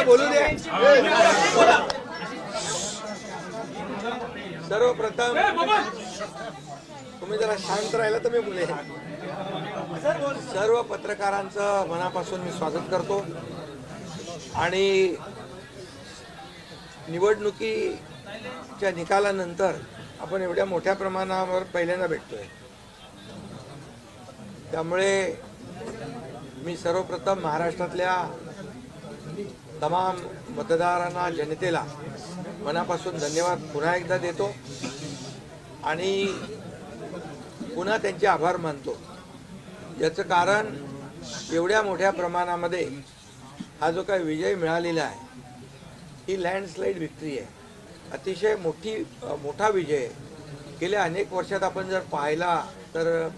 बोलू द्या। सर्वप्रथम तुम्ही जरा शांत राहिला तर मी बोलेन। सर्व पत्रकारांचं मनापासून मी स्वागत करतो आणि निवडणुकीच्या निकालानंतर आपण एवढ्या मोठ्या प्रमाणावर पहिल्यांदा भेटतोय, त्यामुळे मी सर्वप्रथम महाराष्ट्रातल्या तमाम मतदारांना, जनतेला मनापासून धन्यवाद पुन्हा एकदा देतो आणि पुन्हा त्यांचे आभार मानतो। याचं कारण एवढ्या मोठ्या प्रमाणामध्ये हा जो काही विजय मिळालेला आहे ही लँडस्लाइड विक्ट्री आहे, अतिशय मोठा विजय। गेल्या अनेक वर्षात आपण जर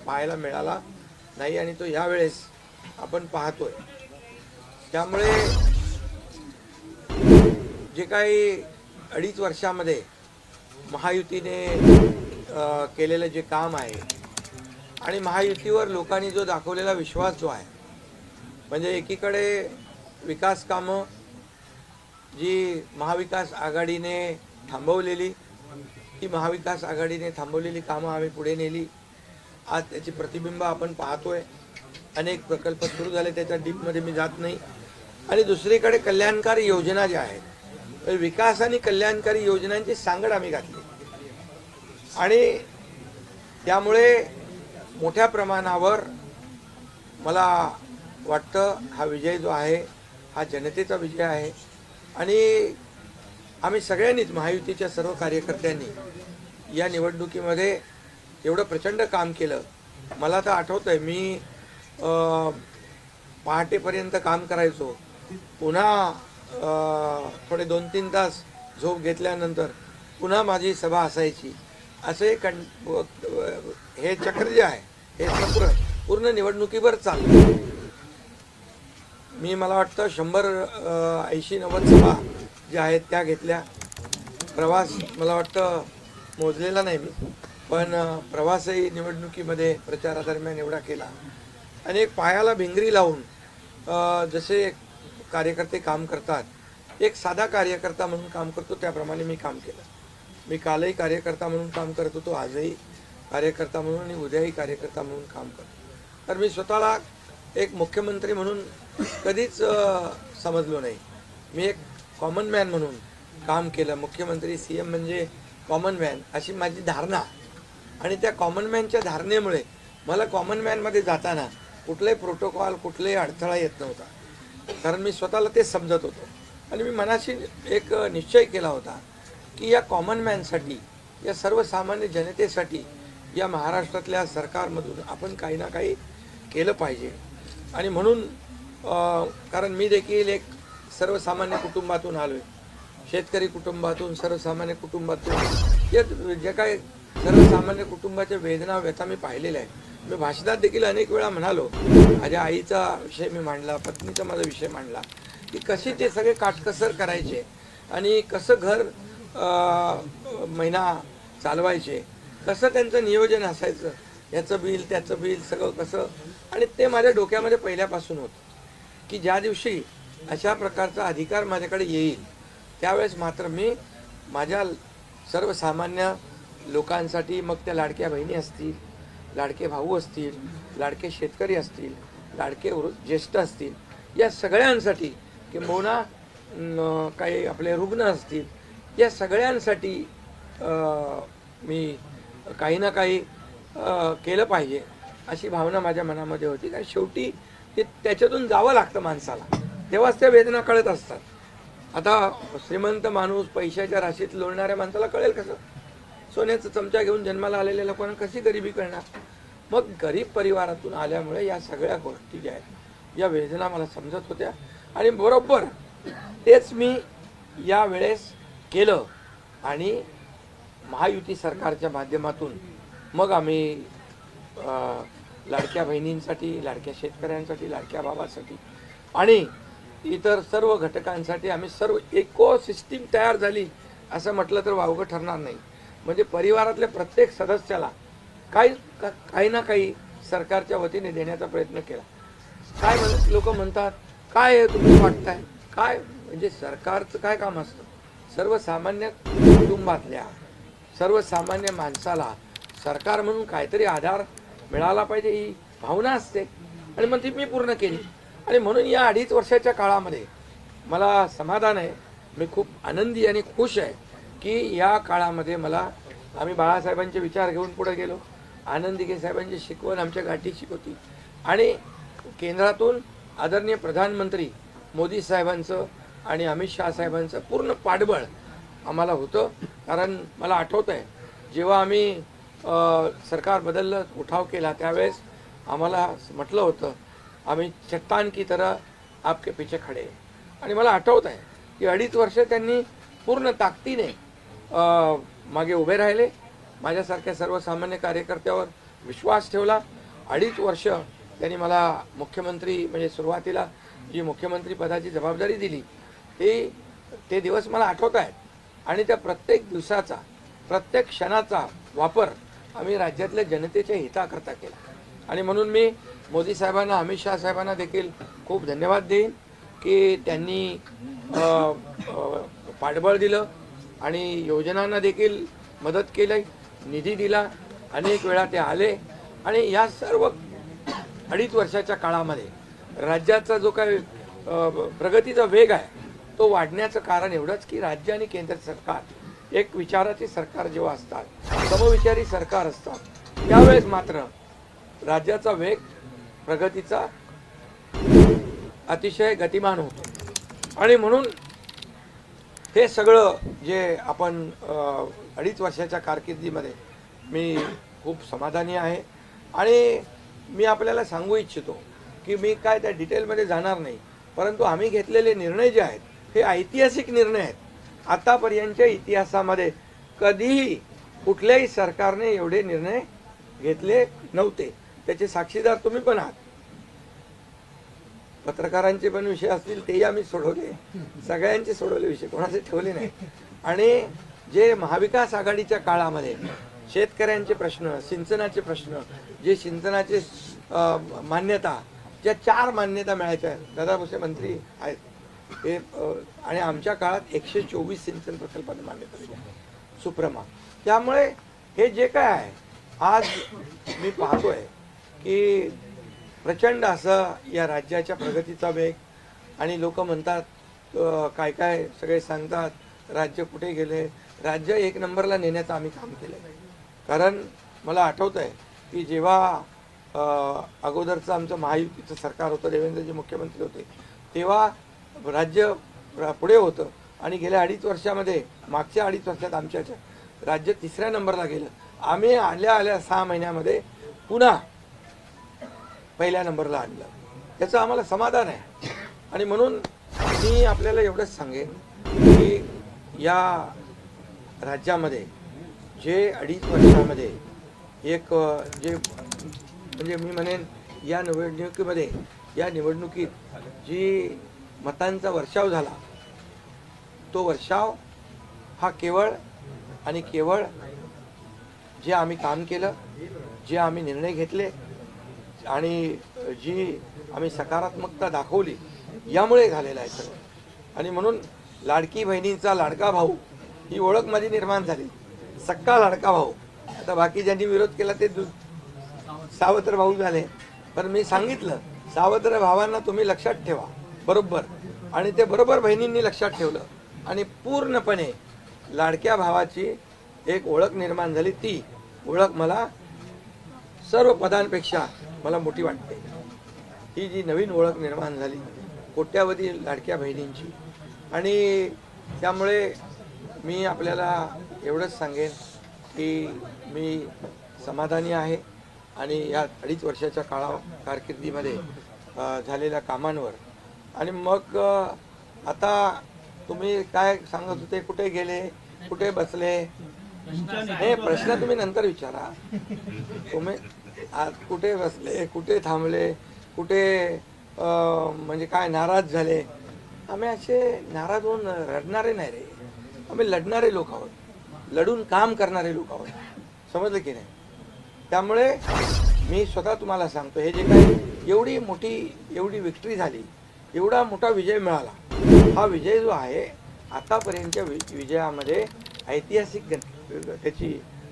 पाहायला मिळाला नाही आणि तो यावेळेस आपण पाहतोय। त्यामुळे जे काही 2.5 वर्षामध्ये महायुतीने केलेलं जे काम आहे आणि महायुतीवर लोकांनी जो दाखवलेला विश्वास जो आहे, म्हणजे एकीकडे विकास कामं जी महाविकास आघाडीने थांबवलेली, ती महाविकास आघाडीने थांबवलेली कामं आम्ही पुढे नेली। आज त्याची प्रतिबिंब आपण पाहतोय। अनेक प्रकल्प सुरू झाले, त्याच्या डीपमध्ये मी जात नाही। आणि दुसरीकडे कल्याणकारी योजना ज्या आहेत, विकास आणि कल्याणकारी योजनांची सांगड आम्ही घातली आणि त्यामुळे मोठ्या प्रमाणावर मला वाटतं हा विजय जो आहे हा जनतेचा विजय आहे। आणि आम्ही सगळ्यांनीच, महायुतीच्या सर्व कार्यकर्त्यांनी या निवडणुकीमध्ये एवढं प्रचंड काम केलं। मला तर आठवतंय मी पहाटेपर्यंत काम करायचो, पुन्हा थोडे 2-3 तास झोप घेतल्यानंतर पुन्हा माझी सभा असायची। असे हे चक्र जे आहे हे चक्र पूर्ण निवडणुकीवर चाललं। मला वाटतं 100-80-90 सभा ज्या आहेत त्या घेतल्या। प्रवास मला वाटतं मोजलेला नाही मी, पण प्रवासही निवडणुकीमध्ये प्रचारादरम्यान एवढा केला। अनेक पायाला भिंगरी लावून जसे कार्यकर्ते काम करतात, एक साधा कार्यकर्ता म्हणून काम करतो त्याप्रमाणे मी काम केलं। मी कालही कार्यकर्ता म्हणून काम करत होतो, आजही कार्यकर्ता म्हणून आणि उद्याही कार्यकर्ता म्हणून काम करतो। तर मी स्वतःला एक मुख्यमंत्री म्हणून कधीच समजलो नाही। मी एक कॉमन मॅन म्हणून काम केलं। मुख्यमंत्री, सीएम म्हणजे कॉमन मॅन अशी माझी धारणा, आणि त्या कॉमन मॅनच्या धारणेमुळे मला कॉमन मॅनमध्ये जाताना कुठलाही प्रोटोकॉल, कुठलाही अडथळा येत नव्हता, कारण मी स्वतःला ते समजत होतो। आणि मी मनाशी एक निश्चय केला होता की या कॉमन मॅनसाठी, या सर्वसामान्य जनतेसाठी या महाराष्ट्रातल्या सरकारमधून आपण काही ना काही केलं पाहिजे। आणि म्हणून कारण मी देखील एक सर्वसामान्य कुटुंबातून आलो आहे, शेतकरी कुटुंबातून, सर्वसामान्य कुटुंबातून। या जे काही सर्वसामान्य कुटुंबाच्या वेदना, व्यथा मी पाहिलेल्या आहेत। मी भाषणात देखील अनेक वेळा म्हणालो, माझ्या आईचा विषय मी मांडला, पत्नीचा माझा विषय मांडला की कशी ते सगळे काटकसर करायचे आणि कसं घर महिना चालवायचे, कसं त्यांचं नियोजन असायचं, याचं बिल त्याचं बिल सगळं कसं। आणि ते माझ्या डोक्यामध्ये पहिल्यापासून होतं की ज्या दिवशी अशा प्रकारचा अधिकार माझ्याकडे येईल त्यावेळेस मात्र मी माझ्या सर्वसामान्य लोकांसाठी, मग त्या लाडक्या बहिणी असतील, लाडके भाऊ असतील, लाडके शेतकरी असतील, लाडके ज्येष्ठ असतील, या सगळ्यांसाठी, किंबहुना काही आपले रुग्ण असतील, या सगळ्यांसाठी मी काही ना काही केलं पाहिजे अशी भावना माझ्या मनामध्ये होती। कारण शेवटी ते त्याच्यातून जावं लागतं माणसाला, तेव्हाच त्या वेदना कळत असतात। आता श्रीमंत माणूस, पैशाच्या राशीत लोळणाऱ्या माणसाला कळेल कसं? सोन्याचा चमचा घेऊन जन्माला आलेल्या लोकांना कशी गरिबी कळणार? मग गरीब परिवारातून आल्यामुळे या सगळ्या गोष्टी ज्या आहेत, या वेदना मला समजत होत्या आणि बरोबर तेच मी यावेळेस केलं। आणि महायुती सरकारच्या माध्यमातून मग आम्ही लाडक्या बहिणींसाठी, लाडक्या शेतकऱ्यांसाठी, लाडक्या भावासाठी आणि इतर सर्व घटकांसाठी आम्ही सर्व इको सिस्टीम तयार झाली असं म्हटलं तर वावगं ठरणार नाही। म्हणजे परिवारातल्या प्रत्येक सदस्याला काही ना काही सरकारच्या वतीने देण्याचा प्रयत्न केला। काय लोक म्हणतात, काय तुम्ही वाटताय, काय म्हणजे सरकारचं काय काम असतं, सर्वसामान्य कुटुंबातल्या सर्वसामान्य माणसाला सरकार म्हणून काहीतरी आधार मिळाला पाहिजे ही भावना असते आणि मग ती मी पूर्ण केली. आणि म्हणून या 2.5 वर्षाच्या काळामध्ये मला समाधान आहे, मी खूप आनंदी आणि खुश आहे की या काळामध्ये आम्ही बाळासाहेबांचे विचार घेऊन पुढे गेलो, आनंद दिघे साहेबांची शिकवण आमच्या गाठी शिकवती आणि केंद्रातून आदरणीय प्रधानमंत्री मोदी साहेबांचं आणि अमित शहा साहेबांचं पूर्ण पाठबळ आम्हाला होतं. कारण मला आठवतं आहे जेव्हा आम्ही सरकार बदललं, उठाव केला, त्यावेळेस आम्हाला म्हटलं होतं आम्ही चट्टान की तरह आपके पीछे खडे. आणि मला आठवत आहे की 2.5 वर्ष त्यांनी पूर्ण ताकदीने मागे उभे राहिले, माझ्यासारख्या सर्वसामान्य कार्यकर्त्यावर विश्वास ठेवला. 2.5 वर्ष त्यांनी मला मुख्यमंत्री म्हणजे सुरुवातीला जी मुख्यमंत्री पदाची जबाबदारी दिली ते दिवस मला आठवत आहेत. आणि त्या प्रत्येक दिवसाचा प्रत्येक क्षणाचा वापर आम्ही राज्यातल्या जनतेच्या हिताकरता केला. आणि म्हणून मी मोदी साहेबांना अमित शहा साहेबांना देखील खूप धन्यवाद देईन की त्यांनी पाठबळ दिलं आणि योजनांना देखील मदत केली, निधी दिला, अनेक वेळा ते आले. आणि या सर्व 2.5 वर्षाच्या काळामध्ये राज्याचा जो काही प्रगतीचा वेग आहे तो वाढण्याचं कारण एवढंच की राज्य आणि केंद्र सरकार एक विचाराचे सरकार जेव्हा असतात, समविचारी सरकार असतात, त्यावेळेस मात्र राज्याचा वेग प्रगतीचा अतिशय गतिमान होतो. आणि म्हणून हे सगळं जे आपण 2.5 वर्षाच्या कारकिर्दीमध्ये मी खूप समाधानी आहे. आणि मी आपल्याला सांगू इच्छितो की मी काय त्या डिटेलमध्ये जाणार नाही, परंतु आम्ही घेतलेले निर्णय जे आहेत हे ऐतिहासिक निर्णय आहेत. आतापर्यंतच्या इतिहासामध्ये कधीही कुठल्याही सरकारने एवढे निर्णय घेतले नव्हते. त्याचे साक्षीदार तुम्ही पण आहात. पत्रकारांचे पण विषय असतील तेही आम्ही सोडवले, सगळ्यांचे सोडवले विषय, कोणाचे ठेवले नाही. आणि जे महाविकास आघाडीच्या काळामध्ये शेतकऱ्यांचे प्रश्न, सिंचनाचे प्रश्न, जे सिंचनाचे मान्यता, ज्या 4 मान्यता मिळायच्या, दादा भुसे मंत्री आहेत हे, आणि आमच्या काळात 124 सिंचन प्रकल्पांना मान्यता दिली, सुप्रमा. त्यामुळे हे जे काय आहे आज मी पाहतोय की प्रचंड असं या राज्याच्या प्रगतीचा वेग. आणि लोक म्हणतात काय काय सगळे सांगतात राज्य कुठे गेले, राज्य 1 नंबरला नेण्याचं आम्ही काम केलं. कारण मला आठवतं आहे की जेव्हा अगोदरचं आमचं महायुतीचं सरकार होतं, देवेंद्रजी मुख्यमंत्री होते, तेव्हा राज्य पुढे होतं. आणि गेल्या 2.5 वर्षामध्ये, मागच्या 2.5 वर्षात आमच्या राज्य 3ऱ्या नंबरला गेलं. आम्ही आल्या 6 महिन्यामध्ये पुन्हा 1ल्या नंबरला आणलं. याचं आम्हाला समाधान आहे. आणि म्हणून मी आपल्याला एवढंच सांगेन की या राज्यामध्ये जे 2.5 वर्षामध्ये एक जे म्हणजे मी म्हणेन या निवडणुकीत जी मतांचा वर्षाव झाला, तो वर्षाव हा केवळ आणि केवळ जे आम्ही काम केलं, जे आम्ही निर्णय घेतले आणि जी आम्ही सकारात्मकता दाखवली यामुळे झालेला आहे सगळं. आणि म्हणून लाडकी बहिणींचा लाडका भाऊ ही ओळख माझी निर्माण झाली, सक्का लाडका भाऊ. आता बाकी ज्यांनी विरोध केला ते सावत्र भाऊ झाले, पण मी सांगितलं सावत्र भावांना तुम्ही लक्षात ठेवा बरोबर. आणि ते बरोबर बहिणींनी लक्षात ठेवलं आणि पूर्णपणे लाडक्या भावाची एक ओळख निर्माण झाली. ती ओळख मला सर्व पदांपेक्षा मला मोठी वाटते. ही जी नवीन ओळख निर्माण झाली कोट्यावधी लाडक्या बहिणींची. आणि त्यामुळे मी आपल्याला एवढंच सांगेन की मी समाधानी आहे आणि या 2.5 वर्षाच्या कारकिर्दीमध्ये झालेल्या कामांवर. आणि मग आता तुम्ही काय सांगत होते, कुठे गेले, कुठे बसले, हे प्रश्न तुम्ही नंतर विचारा. तुम्ही आज कुठे बसले, कुठे थांबले, कुठे म्हणजे काय नाराज झाले. आम्ही असे नाराज होऊन रडणारे नाही रे, आम्ही लढणारे लोक आहोत, लढून काम करणारे लोक आहोत. समजलं की नाही. त्यामुळे मी स्वतः तुम्हाला सांगतो हे जे काही एवढी मोठी एवढी विक्ट्री झाली, एवढा मोठा विजय मिळाला। हा विजय जो आहे आतापर्यंतच्या विजयामध्ये ऐतिहासिक त्याची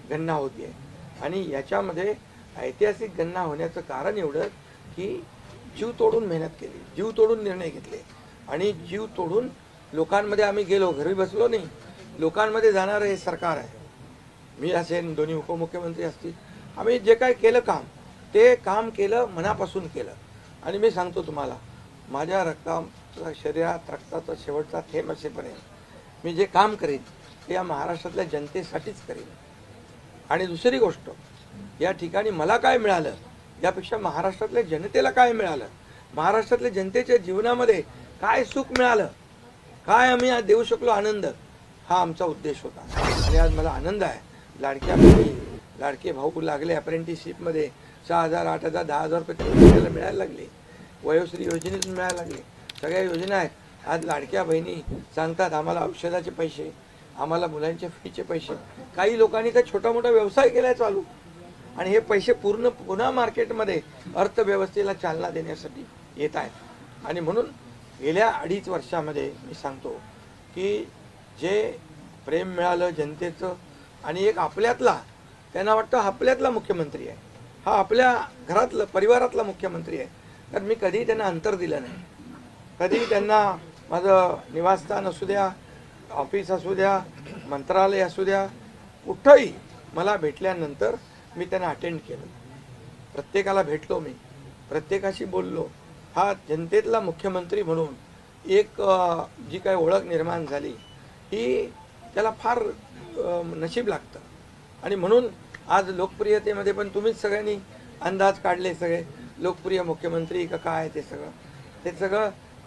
गणना होती आहे आणि याच्यामध्ये ऐतिहासिक गणना होण्याचं कारण एवढं की जीव तोडून मेहनत केली, जीव तोडून निर्णय घेतले आणि जीव तोडून लोकांमध्ये आम्ही गेलो, घरी बसलो नाही, लोकांमध्ये जाणारं हे सरकार आहे। मी असेल, दोन्ही उपमुख्यमंत्री असतील, आम्ही जे काय केलं काम ते काम केलं, मनापासून केलं। आणि मी सांगतो तुम्हाला, माझ्या शरीरात रक्ताचा शेवटचा थेंब असेपर्यंत मी जे काम करेन ते या महाराष्ट्रातल्या जनतेसाठीच करेन। आणि दुसरी गोष्ट, या ठिकाणी मला काय मिळालं यापेक्षा महाराष्ट्रातल्या जनतेला काय मिळालं, महाराष्ट्रातल्या जनतेच्या जीवनामध्ये काय सुख मिळालं, काय आम्ही आज देऊ शकलो आनंद, हा आमचा उद्देश होता। आणि आज मला आनंद आहे, लाडक्या बहिणी, लाडके भाऊ लागले अप्रेंटिसशिपमध्ये, 6,000, 8,000, 10,000 रुपये मिळायला लागले, वयोश्री योजनेतून मिळायला लागले, सगळ्या योजना आहेत। आज लाडक्या बहिणी सांगतात आम्हाला औषधाचे पैसे, आम्हाला मुलांच्या फीचे पैसे, काही लोकांनी तर छोटा मोठा व्यवसाय केलाय चालू, आणि हे पैसे पुन्हा मार्केटमध्ये अर्थव्यवस्थेला चालना देण्यासाठी येत आहेत। आणि म्हणून गेल्या 2.5 वर्षामध्ये मी सांगतो की जे प्रेम मिळालं जनतेचं, आणि एक आपल्यातला, त्यांना वाटतं आपल्यातला मुख्यमंत्री आहे, हा आपल्या घरातला परिवारातला मुख्यमंत्री आहे। तर मी कधीही त्यांना अंतर दिलं नाही, कधीही त्यांना माझं निवासस्थान असू द्या, ऑफिस असू द्या, मंत्रालय असू द्या, कुठंही मला भेटल्यानंतर मी त्यांना अटेंड केलं, प्रत्येकाला भेटलो, मी प्रत्येकाशी बोललो। हा जनतेतला मुख्यमंत्री म्हणून एक जी काय ओळख निर्माण झाली ही त्याला फार नशीब लागतं। आणि म्हणून आज लोकप्रियतेमध्ये पण तुम्हीच सगळ्यांनी अंदाज काढले, सगळे लोकप्रिय मुख्यमंत्री का काय, ते सगळं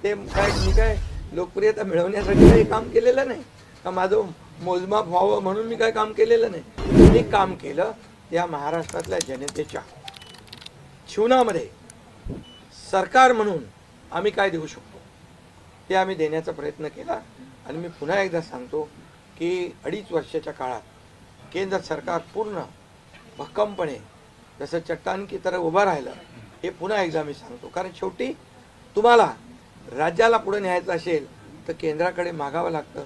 ते काय, मी काय लोकप्रियता मिळवण्यासाठी काही काम केलेलं नाही का, माझं मोजमाप व्हावं म्हणून मी काय काम केलेलं नाही। मी काम केलं या महाराष्ट्रातल्या जनतेच्या जीवनामध्ये सरकार म्हणून आम्ही काय देऊ शकतो ते आम्ही देण्याचा प्रयत्न केला। आणि मी पुन्हा एकदा सांगतो की 2.5 वर्षाच्या काळात केंद्र सरकार पूर्ण भक्कमपणे जसं चट्टान की तरह उभं राहिलं, हे पुन्हा एकदा मी सांगतो। कारण शेवटी तुम्हाला राज्याला पुढे न्यायचं असेल तर केंद्राकडे मागावं लागतं,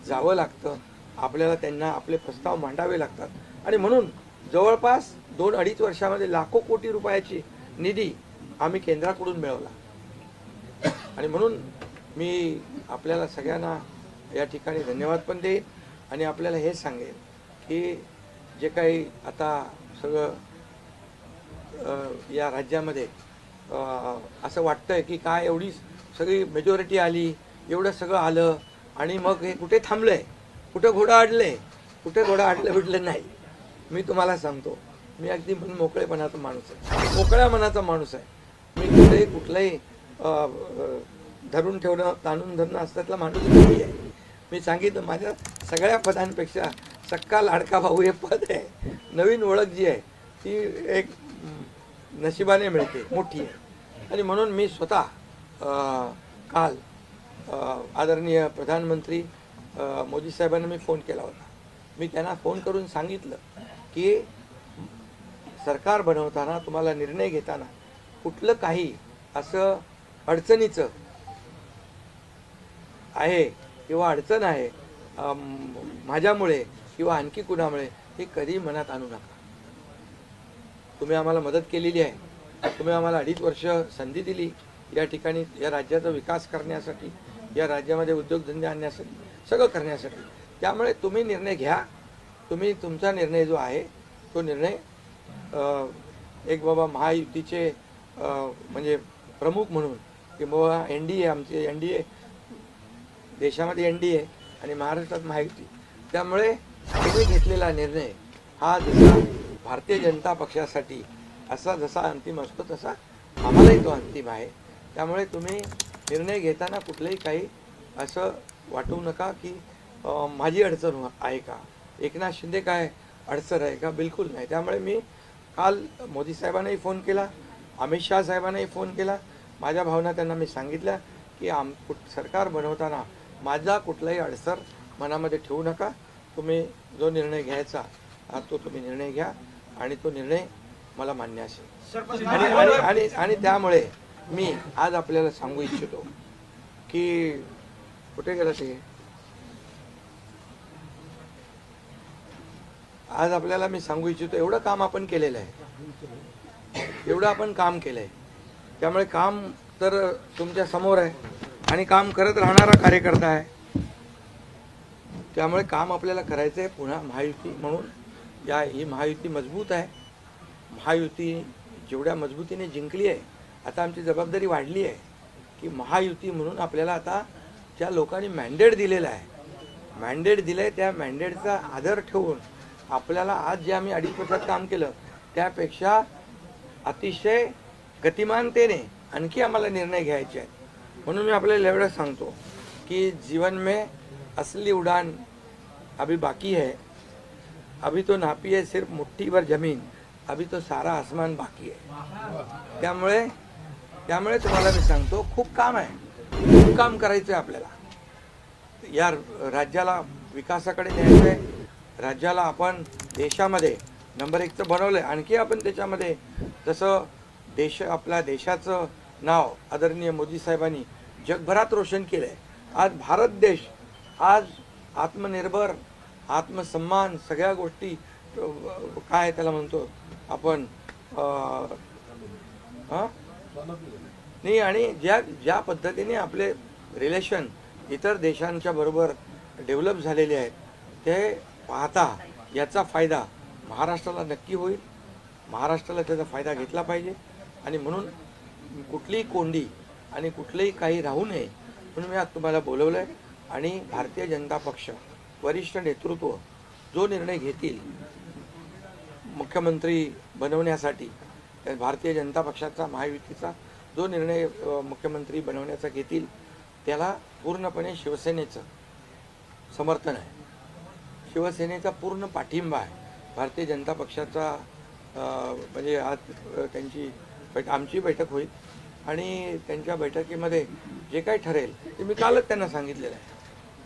जावं लागतं, आपल्याला त्यांना आपले प्रस्ताव मांडावे लागतात। आणि म्हणून जवळपास 2-2.5 वर्षामध्ये लाखो कोटी रुपयाची निधी आम्ही केंद्राकडून मिळवला। आणि म्हणून मी आपल्याला सगळ्यांना या ठिकाणी धन्यवाद पण देईन आणि आपल्याला हे सांगेन की जे काही आता सगळं या राज्यामध्ये असं वाटतंय की काय एवढी सगळी मेजॉरिटी आली, एवढं सगळं आलं आणि मग हे कुठे थांबलंय, कुठं घोडं अडलंय, कुठे घोडं अडलं बिडलं नाही। मी तुम्हाला सांगतो, मी अगदी मोकळेपणाचा माणूस आहे, मोकळ्या मनाचा माणूस आहे। मी कुठलंही धरून ठेवणं, ताणून धरणं असल्यातला माणूस नाही आहे। मी सांगितलं, माझ्या सगळ्या पदांपेक्षा सक्का लाडका भाऊ हे पद आहे, नवीन ओळख जी आहे ती एक नशिबाने मिळते, मोठी आहे। आणि म्हणून मी स्वतः काल आदरणीय प्रधानमंत्री मोदी साहेबांना मी फोन केला होता। मी त्यांना फोन करून सांगितलं की सरकार बनवताना, तुम्हाला निर्णय घेताना कुठलं काही असं अडचणीचं आहे किंवा अडचण आहे माझ्यामुळे किंवा आणखी कुणामुळे, हे कधी मनात आणू नका। तुम्ही आम्हाला मदत केलेली आहे, तुम्ही आम्हाला 2.5 वर्ष संधी दिली या ठिकाणी या राज्याचा विकास करण्यासाठी, या राज्यामध्ये उद्योगधंदे आणण्यासाठी, सगळं करण्यासाठी। त्यामुळे तुम्ही निर्णय घ्या, तुम्ही तुमचा निर्णय जो आहे तो निर्णय एक बाबा महायुतीचे म्हणजे प्रमुख म्हणून की बाबा NDA, आमचे NDA देशामध्ये NDA आणि महाराष्ट्रात महायुती, त्यामुळे तुम्ही घेतलेला निर्णय हा जसा भारतीय जनता पक्षासाठी असा जसा अंतिम असतो तसा आम्हालाही तो अंतिम आहे। त्यामुळे तुम्ही निर्णय घेताना कुठलंही काही असं वाटू नका की माझी अडचण आहे का, एकनाथ शिंदे काय अडचण आहे का, बिलकुल नाही। त्यामुळे मी काल मोदी साहेबांनाही फोन केला, अमित शाह साहेबांनाही फोन केला, माझ्या भावना त्यांना मी सांगितल्या की सरकार बनवताना माझा कुठलाही अडसर मनामध्ये ठेवू नका, तुम्ही जो निर्णय घ्यायचा तो तुम्ही निर्णय घ्या आणि तो निर्णय मला मान्य असेल। आणि त्यामुळे मी आज आपल्याला सांगू इच्छितो की कुठे गेला ते आज आपल्याला मी सांगू इच्छितो, एवढं काम आपण केलेलं आहे, एवढं आपण काम केलं आहे. त्यामुळे काम तर तुमच्या समोर आहे आणि काम करत राहणारा कार्यकर्ता आहे. त्यामुळे काम आपल्याला करायचं आहे. पुन्हा महायुती म्हणून ही महायुती मजबूत आहे. महायुती जेवढ्या मजबूतीने जिंकली आहे, आता आमची जबाबदारी वाढली आहे की महायुती म्हणून आपल्याला आता ज्या लोकांनी मॅन्डेट दिलेलं आहे, मॅन्डेट दिलं आहे, त्या मॅन्डेटचा आदर ठेवून आपल्याला आज जे आम्ही 2.5 वर्षात काम केलं त्यापेक्षा अतिशय गतिमानतेने आणखी आम्हाला निर्णय घ्यायचे आहेत. म्हणून मी आपल्याला एवढं सांगतो कि जीवन में असली उड़ान अभी बाकी है, अभी तो नापी है सिर्फ मुट्ठी भर जमीन, अभी तो सारा आसमान बाकी है. त्यामुळे तुम्हाला मी सांगतो, खूप काम आहे, खूप काम करायचं आहे आपल्याला. या राज्याला विकासाकडे न्यायचं आहे. राज्याला आपण देशामध्ये नंबर 1 बनवलं आहे. आणखी आपण त्याच्यामध्ये जसं आपल्या देशाचं नाव आदरणीय मोदी साहेबांनी जगभरात रोशन केलं आहे. आज भारत देश आज आत्मनिर्भर, आत्मसन्मान सगळ्या गोष्टी काय त्याला म्हणतो आपण नाही, आणि ज्या पद्धतीने आपले रिलेशन इतर देशांच्या बरोबर डेव्हलप झालेले आहेत ते पाहता याचा फायदा महाराष्ट्राला नक्की होईल. महाराष्ट्राला त्याचा फायदा घेतला पाहिजे आणि म्हणून कुठलीही कोंडी आणि कुठलेही काही राहू नये म्हणून मी आज तुम्हाला बोलवलं आहे. आणि भारतीय जनता पक्ष वरिष्ठ नेतृत्व जो निर्णय घेतील मुख्यमंत्री बनवण्यासाठी, भारतीय जनता पक्षाचा महायुतीचा जो निर्णय मुख्यमंत्री बनवण्याचा घेतील त्याला पूर्णपणे शिवसेनेचं समर्थन आहे, शिवसेनेचा पूर्ण पाठिंबा आहे. भारतीय जनता पक्षाचा म्हणजे आज आमची बैठक होईल आणि त्यांच्या बैठकीमध्ये जे काही ठरेल ते मी कालच त्यांना सांगितलेलं आहे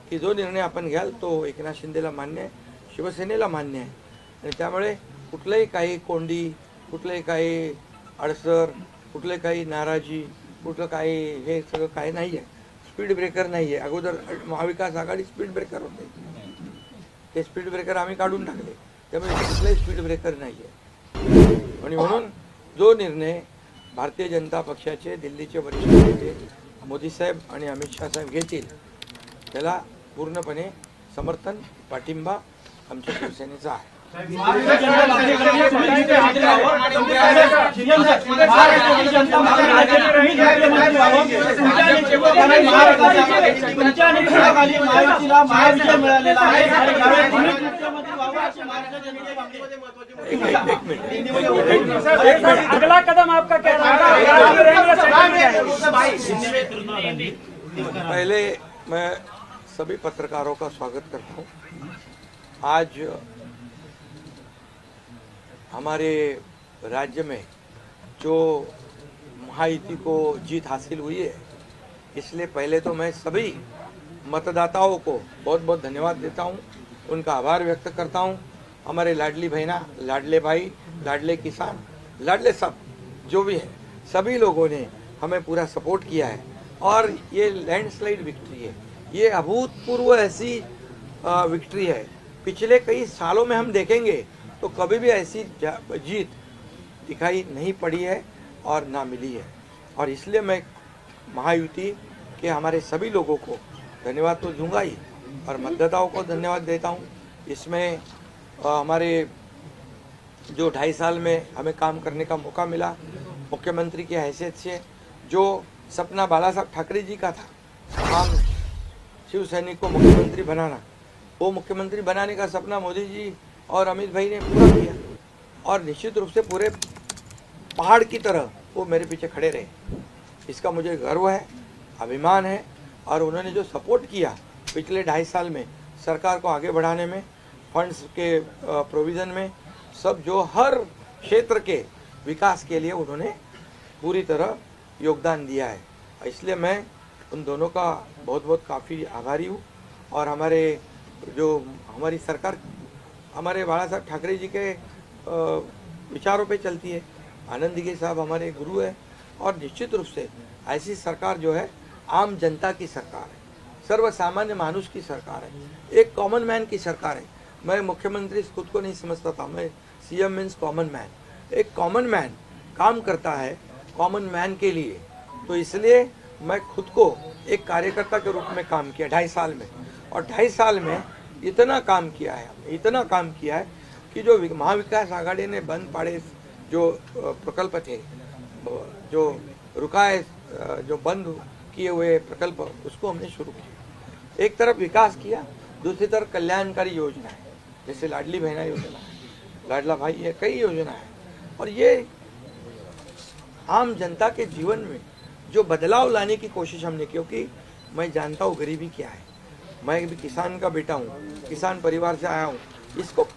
की जो निर्णय आपण घ्याल तो एकनाथ शिंदेला मान्य आहे, शिवसेनेला मान्य आहे. आणि त्यामुळे कुठलंही काही कोंडी, कुठलंही काही अडसर, कुठले काही नाराजी, कुठलं काही हे सगळं काही नाही आहे. स्पीड ब्रेकर नाही आहे. अगोदर महाविकास आघाडी स्पीड ब्रेकर होते, ते स्पीड ब्रेकर आम्ही काढून टाकले. त्यामुळे कुठलाही स्पीड ब्रेकर नाही आहे. आणि म्हणून जो निर्णय भारतीय जनता पक्षाचे दिल्लीचे वरिष्ठ नेते मोदी साहेब आणि अमित शाह साहेब घेतील त्याला पूर्णपणे समर्थन, पाठिंबा आमच्या शिवसेनेचा आहे. अगला कदम आपका क्या पहले मैं सभी पत्रकारों का स्वागत करता हूँ. आज हमारे राज्य में जो महायुति को जीत हासिल हुई है, इसलिए पहले तो मैं सभी मतदाताओं को बहुत बहुत धन्यवाद देता हूँ, उनका आभार व्यक्त करता हूँ. हमारे लाडली बहना, लाडले भाई, लाडले किसान, लाडले सब जो भी है, सभी लोगों ने हमें पूरा सपोर्ट किया है और ये लैंडस्लाइड विक्ट्री है. ये अभूतपूर्व ऐसी विक्ट्री है. पिछले कई सालों में हम देखेंगे तो कभी भी ऐसी जीत दिखाई नहीं पड़ी है और ना मिली है. और इसलिए मैं महायुति के हमारे सभी लोगों को धन्यवाद तो दूंगा ही और मतदाताओं को धन्यवाद देता हूँ. इसमें हमारे जो 2.5 साल में हमें काम करने का मौका मिला मुख्यमंत्री की हैसियत से, जो सपना बाला साहब ठाकरे जी का था तमाम शिव सैनिक को मुख्यमंत्री बनाना, वो मुख्यमंत्री बनाने का सपना मोदी जी और अमित भाई ने पूरा किया और निश्चित रूप से पूरे पहाड़ की तरह वो मेरे पीछे खड़े रहे. इसका मुझे गर्व है, अभिमान है. और उन्होंने जो सपोर्ट किया पिछले 2.5 साल में सरकार को आगे बढ़ाने में, फंड्स के प्रोविज़न में, सब जो हर क्षेत्र के विकास के लिए उन्होंने पूरी तरह योगदान दिया है. इसलिए मैं उन दोनों का बहुत बहुत काफ़ी आभारी हूँ. और हमारी सरकार हमारे बाला साहब ठाकरे जी के विचारों पे चलती है. आनंद दिघे साहब हमारे गुरु है और निश्चित रूप से ऐसी सरकार जो है आम जनता की सरकार है, सर्वसामान्य मानुष की सरकार है, एक कॉमन मैन की सरकार है। मैं मुख्यमंत्री खुद को नहीं समझता था, मैं सीएम मीन्स कॉमन मैन। एक कॉमन मैन काम करता है कॉमन मैन के लिए, तो इसलिए मैं खुद को एक कार्यकर्ता के रूप में काम किया 2.5 साल में। और 2.5 साल में इतना काम किया है, इतना काम किया है कि जो महाविकास आघाड़ी ने बंद पाड़े जो प्रकल्प थे, जो रुकाए, जो बंद किए हुए प्रकल्प, उसको हमने शुरू किया। एक तरफ विकास किया, दूसरी तरफ कल्याणकारी योजना है, जैसे लाडली बहना योजना है, लाडला भाई है, कई योजना है। और ये आम जनता के जीवन में जो बदलाव लाने की कोशिश हमने, क्योंकि मैं जानता हूँ गरीबी क्या है, मैं भी किसान का बेटा हूँ, किसान परिवार से आया हूँ, इसको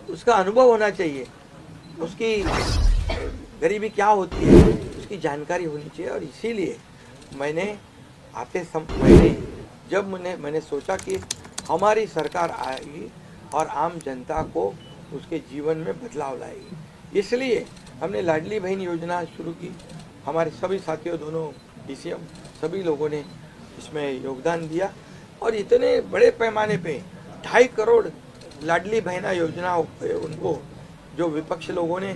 उसका अनुभव होना चाहिए, उसकी गरीबी क्या होती है उसकी जानकारी होनी चाहिए। और इसीलिए मैंने जब मैंने सोचा कि हमारी सरकार आएगी और आम जनता को उसके जीवन में बदलाव लाएगी, इसलिए हमने लाडली बहन योजना शुरू की। हमारे सभी साथियों, दोनों डीसीएम, सभी लोगों ने इसमें योगदान दिया और इतने बड़े पैमाने पे 2.5 करोड़ लाडली बहना योजना उनको, जो विपक्ष लोगों ने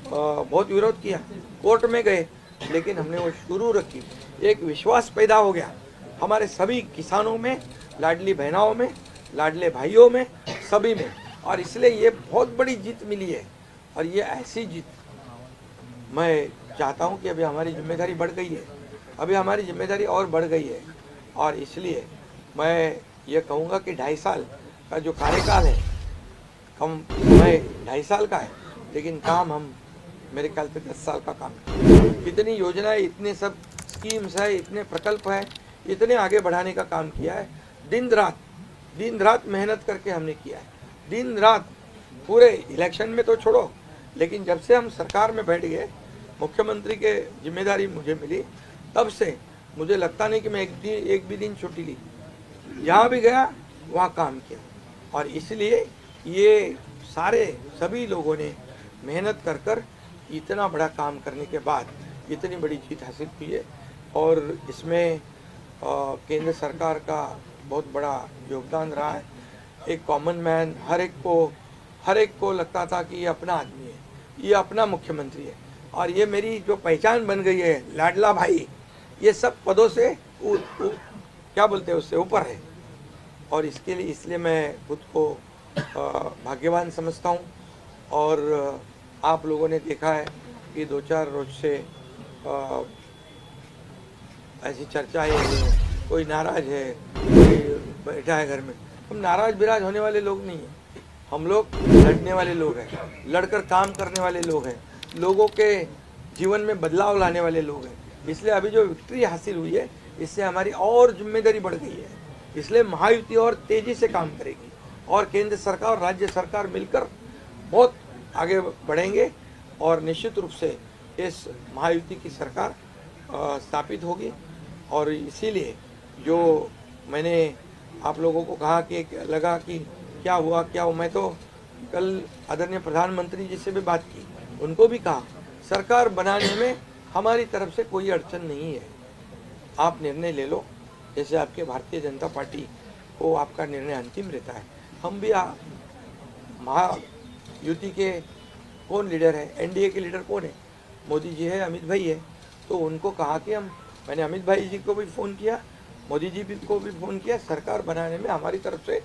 बहुत विरोध किया, कोर्ट में गए, लेकिन हमने वो शुरू रखी। एक विश्वास पैदा हो गया हमारे सभी किसानों में, लाडली बहनाओं में, लाडले भाइयों में, सभी में, और इसलिए ये बहुत बड़ी जीत मिली है। और ये ऐसी जीत मैं चाहता हूँ कि अभी हमारी जिम्मेदारी बढ़ गई है, अभी हमारी जिम्मेदारी और बढ़ गई है। और इसलिए मैं ये कहूँगा कि 2.5 साल का जो कार्यकाल है, हम मैं 2.5 साल का है, लेकिन काम हम मेरे ख्याल से 10 साल का काम है। इतनी योजनाएं, इतने सब स्कीम्स है, इतने प्रकल्प है, इतने आगे बढ़ाने का काम किया है। दिन रात मेहनत करके हमने किया है, दिन रात। पूरे इलेक्शन में तो छोड़ो, लेकिन जब से हम सरकार में बैठ गए, मुख्यमंत्री के जिम्मेदारी मुझे मिली, तब से मुझे लगता नहीं कि मैं एक भी दिन छुट्टी ली। जहाँ भी गया वहाँ काम किया। और इसलिए ये सभी लोगों ने मेहनत कर इतना बड़ा काम करने के बाद इतनी बड़ी जीत हासिल की है। और इसमें केंद्र सरकार का बहुत बड़ा योगदान रहा है। एक कॉमन मैन, हर एक को लगता था कि ये अपना आदमी है, ये अपना मुख्यमंत्री है। और ये मेरी जो पहचान बन गई है, लाडला भाई, ये सब पदों से क्या बोलते हैं, उससे ऊपर है। और इसलिए मैं खुद को भाग्यवान समझता हूँ। और आप लोगों ने देखा है कि 2-4 रोज से ऐसी चर्चाएं हैं, कोई नाराज है, कोई बैठा है घर में। हम नाराज बिराज होने वाले लोग नहीं हैं, हम लोग लड़ने वाले लोग हैं, लड़कर काम करने वाले लोग हैं, लोगों के जीवन में बदलाव लाने वाले लोग हैं। इसलिए अभी जो विक्ट्री हासिल हुई है, इससे हमारी और जिम्मेदारी बढ़ गई है। इसलिए महायुति और तेजी से काम करेगी और केंद्र सरकार और राज्य सरकार मिलकर बहुत आगे बढ़ेंगे और निश्चित रूप से इस महायुति की सरकार स्थापित होगी। और इसीलिए जो मैंने आप लोगों को कहा कि लगा कि क्या हुआ, मैं तो कल आदरणीय प्रधानमंत्री जी से भी बात की, उनको भी कहा सरकार बनाने में हमारी तरफ से कोई अड़चन नहीं है, आप निर्णय ले लो। जैसे आपके भारतीय जनता पार्टी को आपका निर्णय अंतिम रहता है, हम भी महायुति के कौन लीडर है, एनडीए के लीडर कौन है, मोदी जी है, अमित भाई है। तो उनको कहा कि मैंने अमित भाई जी को भी फ़ोन किया, मोदी जी को भी फ़ोन किया, सरकार बनाने में हमारी तरफ से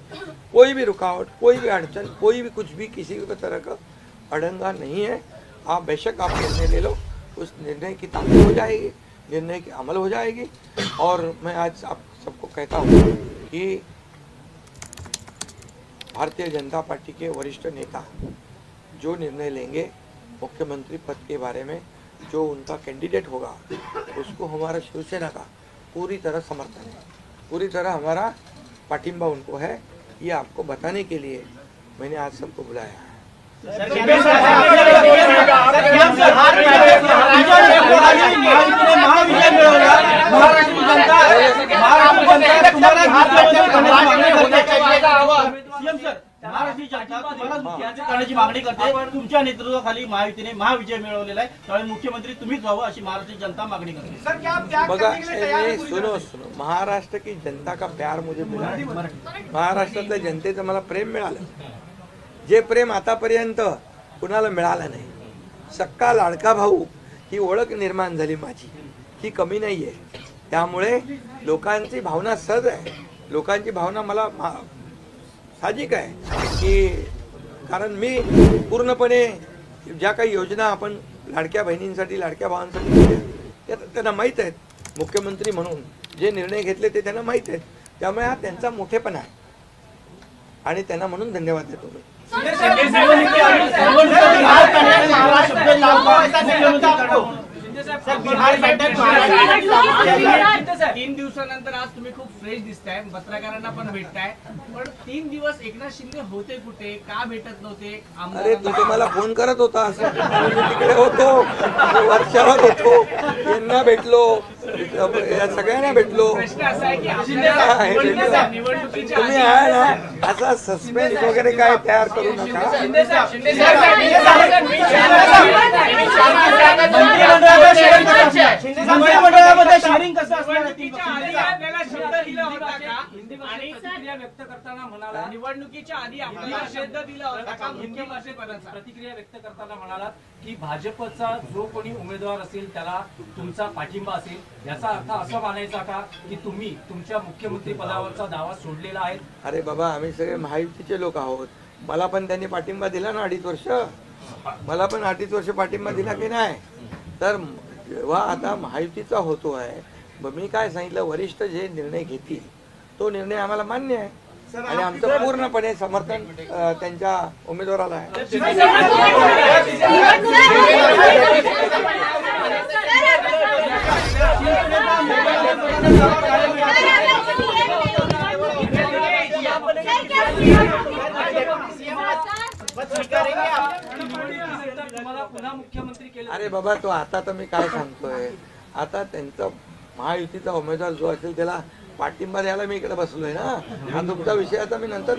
कोई भी रुकावट, कोई भी अड़चन, कोई भी कुछ भी किसी भी तरह का अड़ंगा नहीं है। आप बेशक आप निर्णय ले लो, उस निर्णय की तामील हो जाएगी, निर्णय की अमल हो जाएगी। और मैं आज आप सबको कहता हूँ कि भारतीय जनता पार्टी के वरिष्ठ नेता जो निर्णय लेंगे मुख्यमंत्री पद के बारे में, जो उनका कैंडिडेट होगा, उसको हमारा शिवसेना का पूरी तरह समर्थन है, पूरी तरह हमारा पाठिंबा उनको है। ये आपको बताने के लिए मैंने आज सबको बुलाया है। करण्याची मागणी करते. तुमच्या नेतृत्वाखाली महायुतीने महाविजय मिळवलेला आहे, त्यामुळे मुख्यमंत्री तुम्हीच व्हावं अशी महाराष्ट्राची जनता मागणी करते. बघा सुनो महाराष्ट्र की जनता का प्यार मुझे मिला, महाराष्ट्रातल्या जनतेचं मला प्रेम मिळालं, जे प्रेम आतापर्यंत कुणाला मिळालं नाही. सक्का लाडका भाऊ ही ओळख निर्माण झाली माझी, ही कमी नाही आहे. त्यामुळे लोकांची भावना सहज आहे, लोकांची भावना मला साहजिक आहे की कारण मी पूर्णपणे ज्या काही योजना आपण लाडक्या बहिणींसाठी लाडक्या भावांसाठी केल्या त्या त्यांना माहीत आहेत. मुख्यमंत्री म्हणून जे निर्णय घेतले ते त्यांना माहीत आहेत. त्यामुळे हा त्यांचा मोठेपणा आहे आणि त्यांना म्हणून धन्यवाद देतो मी. बिहार बैठक 3 दिवसानंतर आज तुम्ही खूप फ्रेश दिसताय, पत्रकारांना पण भेटताय, पण 3 दिवस एकनाथ शिंदे होते कुठे, का भेटत नव्हते? अरे तू मला फोन करत होता, तिकडे होतो, वर्षावर होतो, यांना भेटलो, या सगळ्यांना भेटलो. प्रश्न असा आहे की तुम्ही आहे ना असा सस्पेन्स वगैरे काय तयार करू नका. मंत्रिमंडळामध्ये शेअरिंग कसं असणार? व्यक्त करताना म्हणाला, निवडणुकीच्या आधी आपल्याला शब्द दिला होता का मुख्यमंत्रीपदाचा? प्रतिक्रिया व्यक्त करताना म्हणाला की भाजपचा जो कोणी उमेदवार असेल त्याला तुमचा पाठिंबा असेल, याचा अर्थ असं मानायचा का की तुम्ही तुमच्या मुख्यमंत्री पदावरचा दावा सोडलेला आहे? अरे बाबा आम्ही सगळे महायुतीचे लोक आहोत, मला पण त्यांनी पाठिंबा दिला ना 2.5 वर्ष, मला पण 2.5 वर्ष पाठिंबा दिला की नाही. तर जेव्हा आता महायुतीचा होतो आहे, मी काय सांगितलं, वरिष्ठ जे निर्णय घेतील तो निर्णय आम्हाला मान्य आहे आणि आमचं पूर्णपणे समर्थन त्यांच्या उमेदवाराला आहे. अरे बाबा तो आता तर मी काय सांगतोय, आता त्यांचा महायुतीचा उमेदवार जो असेल त्याला पाठिंबा द्यायला मी इकडे बसलोय ना. हा तुमचा विषय आता मी नंतर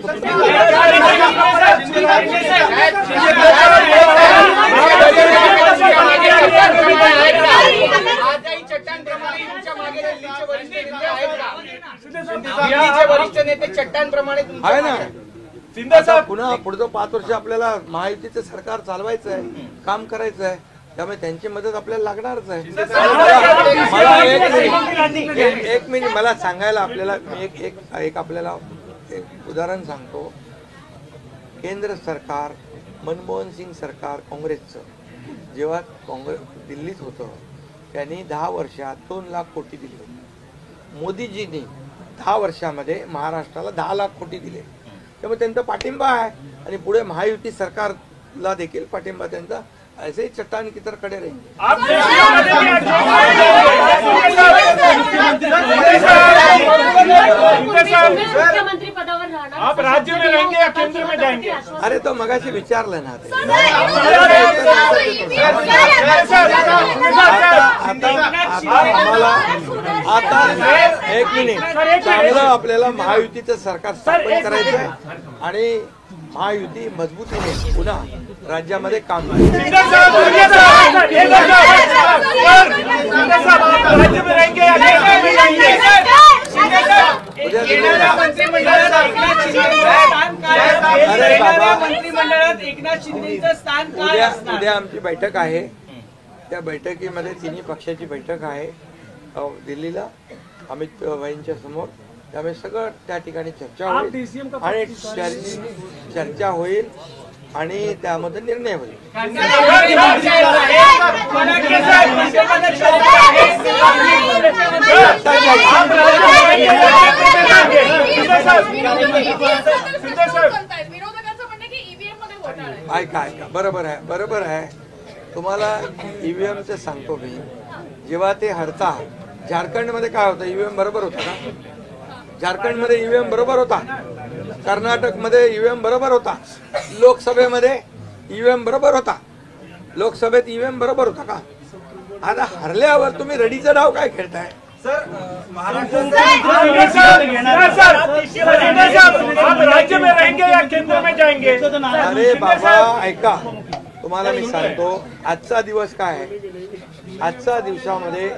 आहे ना. आता पुन्हा पुढचं 5 वर्ष आपल्याला महायुतीचं सरकार चालवायचं आहे, काम करायचं आहे, त्यामुळे त्यांची मदत आपल्याला लागणारच आहे. मला एक मिनिट मला सांगायला आपल्याला मी एक आपल्याला एक उदाहरण सांगतो. केंद्र सरकार मनमोहन सिंग सरकार काँग्रेसचं जेव्हा दिल्लीत होतं त्यांनी 10 वर्षात 2 लाख कोटी दिले होते. मोदीजींनी 10 वर्षामध्ये महाराष्ट्राला 10 लाख कोटी दिले. त्यामुळे त्यांचा पाठिंबा आहे आणि पुढे महायुती सरकारला देखील पाठिंबा त्यांचा ऐसे ही चट्टान की तरह खड़े रहेंगे. मुख्यमंत्री पदावर राहणार, आप राज्य में रहेंगे या केंद्र में जाएंगे? अरे तो मगाशी विचारलं ना आता एक मिनिट चांगलं आपल्याला महायुतीचं सरकार स्थापन करायचं आहे आणि महायुती मजबूतीने पुन्हा राज्यामध्ये काम मंत्रिमंडळात एकनाथ शिंदेचं स्थान काय असणार? उद्या आमची बैठक आहे, त्या बैठकीमध्ये तिन्ही पक्षाची बैठक आहे दिल्लीला अमित भाईंच्या समोर. त्यामुळे सगळं त्या ठिकाणी चर्चा होईल आणि चर्चा होईल आणि त्यामध्ये निर्णय होईल. ऐका बरोबर आहे. तुम्हाला ईव्हीएमचं सांगतो मी. जेव्हा ते हरता झारखंडमध्ये काय होतं, ईव्हीएम बरोबर होता का? झारखंडमध्ये ईव्हीएम बरोबर होता, कर्नाटकमध्ये ईव्हीएम बरोबर होता, लोकसभेमध्ये ईव्हीएम बरोबर होता, लोकसभेत ईव्हीएम बरोबर होता का? आता हरल्यावर तुम्ही रडीचा डाव काय खेळताय? आप राज्य में रहेंगे या केंद्र में जाएंगे? जाएंगे? अरे बाबा ऐका, तुम्हाला मी सांगतो आजचा दिवस काय आहे. आजच्या दिवसामध्ये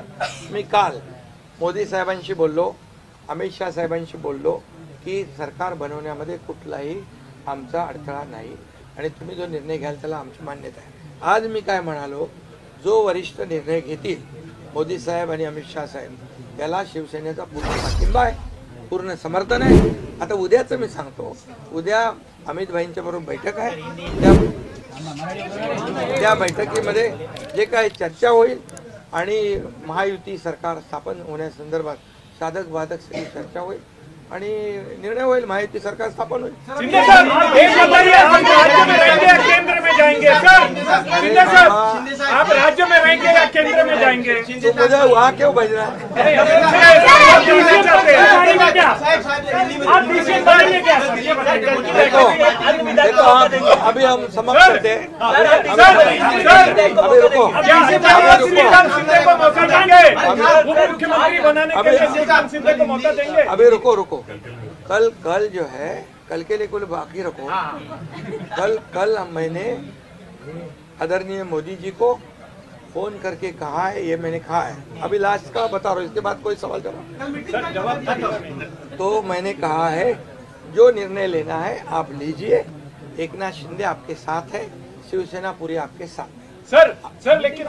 मी काल मोदी साहेबांशी बोललो, अमित शाह साहेबांशी बोललो की सरकार बनवण्यामध्ये कुठलाही आमचा अडथळा नाही आणि तुम्ही जो निर्णय घ्याल त्याला आमची मान्यता आहे. आज मी काय म्हणालो, जो वरिष्ठ निर्णय घेतील मोदी साहेब आणि अमित शाह साहेब त्याला शिवसेनेचा पूर्ण पाठिंबा आहे, पूर्ण समर्थन आहे. आता उद्याचं मी सांगतो, उद्या अमित भाईंच्या बरोबर बैठक आहे. त्या बैठकीमध्ये जे काही चर्चा होईल आणि महायुती सरकार स्थापन होण्यासंदर्भात साधक बाधक सगळी चर्चा होईल आणि निर्णय होईल, महायुती सरकार स्थापन होईल. शिंदे सर, एक बताइए, आप राज्य में रहेंगे या केंद्र में जाएंगे? सर शिंदे सर, आप राज्य में रहेंगे या केंद्र में जाएंगे? तो मुझे वहाँ क्यों भेज रहा है? देखो अभी हम समाप्त करते हैं. अभी रुको, मुख्यमंत्री बनाने के लिए श्रीकांत शिंदे को मौका देंगे. अभी रुको. कल जो है, कल के लिए कुछ बाकी रखो. कल मैंने आदरणीय मोदी जी को फोन करके कहा है, ये मैंने कहा है. अभी लास्ट का बता रहा हूँ, इसके बाद कोई सवाल जवाब. तो मैंने कहा है जो निर्णय लेना है आप लीजिए. एकनाथ शिंदे आपके साथ है, शिवसेना पूरी आपके साथ है. सर लेकिन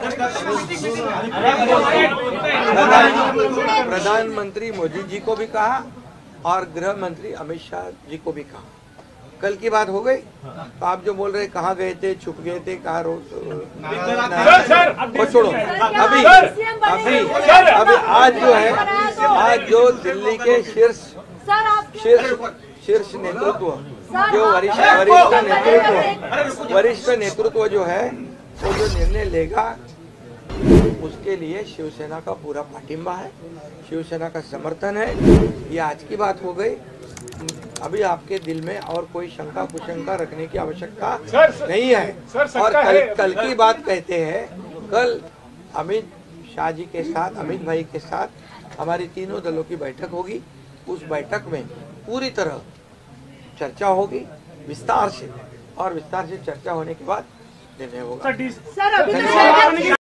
प्रधानमंत्री मोदी जी को भी कहा और गृह मंत्री अमित शाह जी को भी कहा. कल की बात हो गई. तो आप जो बोल रहे कहाँ गए थे, छुप गए थे, कहाँ वो छोड़ो. अभी आज जो है, आज जो दिल्ली के शीर्ष नेतृत्व, जो वरिष्ठ नेतृत्व जो है वो जो निर्णय लेगा उसके लिए शिवसेना का पूरा पाठिंबा है, शिवसेना का समर्थन है. ये आज की बात हो गई. अभी आपके दिल में और कोई शंका कुशंका रखने की आवश्यकता नहीं है. और कल की बात कहते हैं, कल अमित शाह जी के साथ, अमित भाई के साथ हमारी तीनों दलों की बैठक होगी. उस बैठक में पूरी तरह चर्चा होगी विस्तार से, और विस्तार से चर्चा होने के बाद निर्णय होगा. सर अभी तो